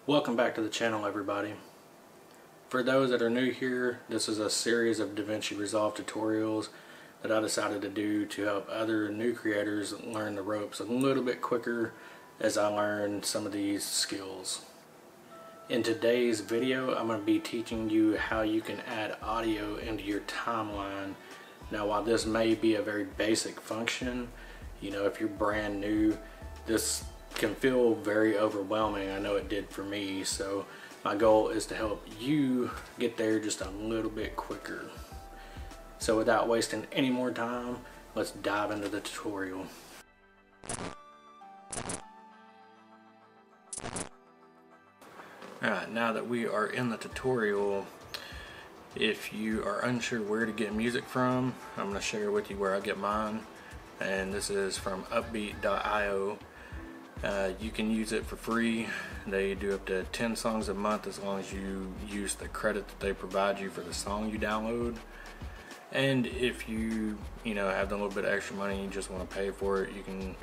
Welcome back to the channel, everybody. For those that are new here, this is a series of DaVinci Resolve tutorials that I decided to do to help other new creators learn the ropes a little bit quicker as I learn some of these skills. In today's video, I'm going to be teaching you how you can add audio into your timeline. Now, while this may be a very basic function, if you're brand new, this can feel very overwhelming. I know it did for me, so my goal is to help you get there just a little bit quicker. So without wasting any more time, let's dive into the tutorial. Alright, now that we are in the tutorial, if you are unsure where to get music from, I'm going to share with you where I get mine, and this is from Upbeat.io. You can use it for free. They do up to 10 songs a month as long as you use the credit that they provide you for the song you download. And if you have a little bit of extra money and you just want to pay for it, you can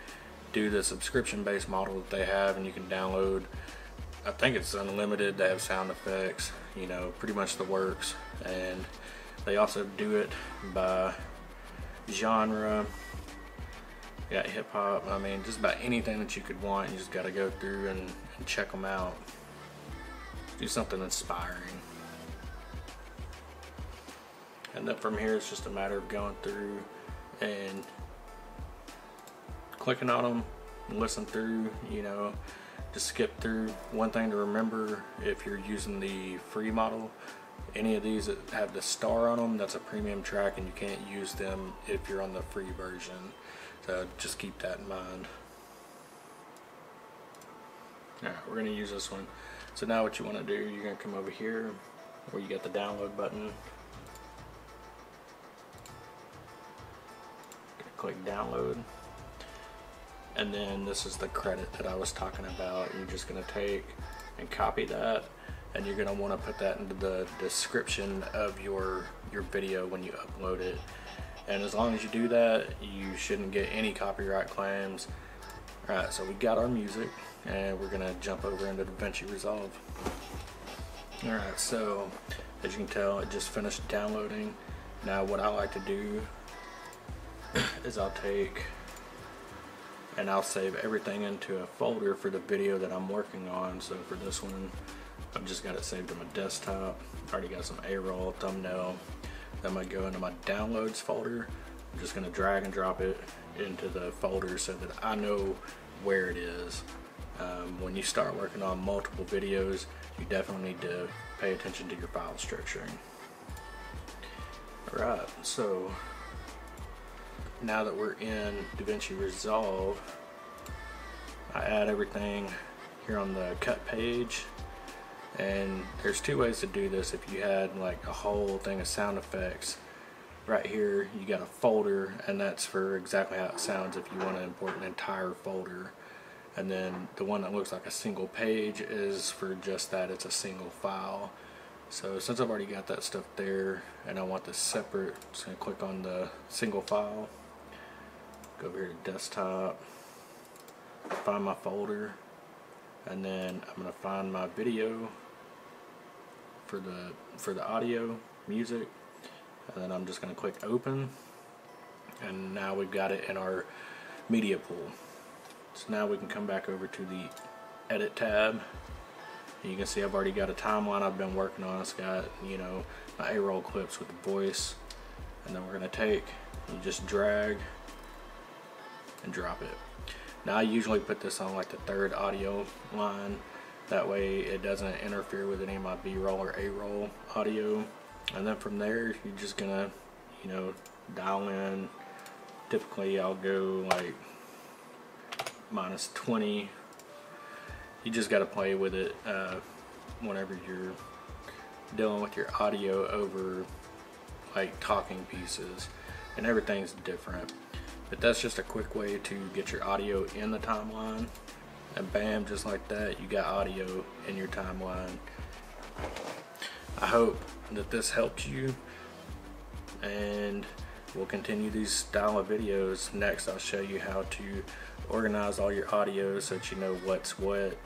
do the subscription based model that they have, and you can download, I think it's unlimited. They have sound effects, pretty much the works. And they also do it by genre. You got hip hop, just about anything that you could want. You just got to go through and check them out. Do something inspiring. And then from here, it's just a matter of going through and clicking on them, listen through, just skip through. One thing to remember, if you're using the free model, any of these that have the star on them, that's a premium track, and you can't use them if you're on the free version. So just keep that in mind. Alright, we're going to use this one. So now what you want to do, you're going to come over here where you got the download button. Click download. And then this is the credit that I was talking about. You're just going to take and copy that, and you're going to want to put that into the description of your video when you upload it. And as long as you do that, you shouldn't get any copyright claims. Alright, so we got our music, and we're going to jump over into DaVinci Resolve. Alright, so as you can tell, it just finished downloading. Now what I like to do is I'll take and I'll save everything into a folder for the video that I'm working on. So for this one, I've just got it saved on my desktop. Already got some A-roll, thumbnail. I'm going to go into my downloads folder. I'm just going to drag and drop it into the folder so that I know where it is. When you start working on multiple videos, you definitely need to pay attention to your file structuring. Alright, so now that we're in DaVinci Resolve, I add everything here on the cut page. And there's two ways to do this. If you had like a whole thing of sound effects, right here you got a folder, and that's for exactly how it sounds if you want to import an entire folder. And then the one that looks like a single page is for just that, it's a single file. So since I've already got that stuff there and I want this separate, I'm just going to click on the single file, go over here to desktop, find my folder, and then I'm going to find my video for the audio, music, and then I'm just going to click open, and now we've got it in our media pool. So now we can come back over to the edit tab. You can see I've already got a timeline I've been working on. It's got my A-roll clips with the voice, and then we're going to take and just drag and drop it. Now I usually put this on like the third audio line, that way it doesn't interfere with any of my B-roll or A-roll audio. And then from there you're just gonna dial in. Typically I'll go like -20. You just got to play with it whenever you're dealing with your audio over like talking pieces, and everything's different. But that's just a quick way to get your audio in the timeline, and bam, just like that, you got audio in your timeline. I hope that this helped you, and we'll continue these style of videos. Next, I'll show you how to organize all your audio so that you know what's what,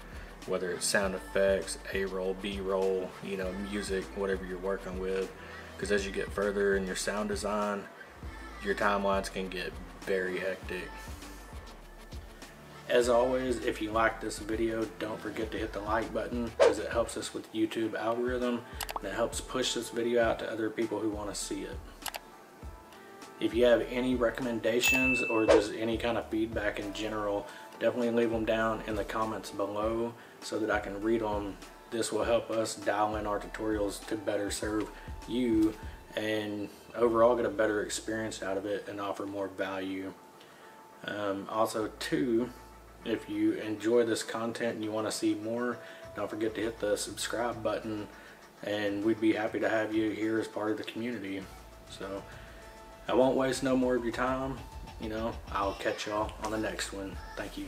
whether it's sound effects, A-roll, B-roll, you know, music, whatever you're working with. Because as you get further in your sound design, your timelines can get very hectic. As always, if you like this video, don't forget to hit the like button, because it helps us with YouTube algorithm and it helps push this video out to other people who want to see it. If you have any recommendations or just any kind of feedback in general, definitely leave them down in the comments below so that I can read them. This will help us dial in our tutorials to better serve you and overall get a better experience out of it and offer more value. Also too, if you enjoy this content and you want to see more, don't forget to hit the subscribe button, and we'd be happy to have you here as part of the community. So I won't waste no more of your time. You know, I'll catch y'all on the next one. Thank you.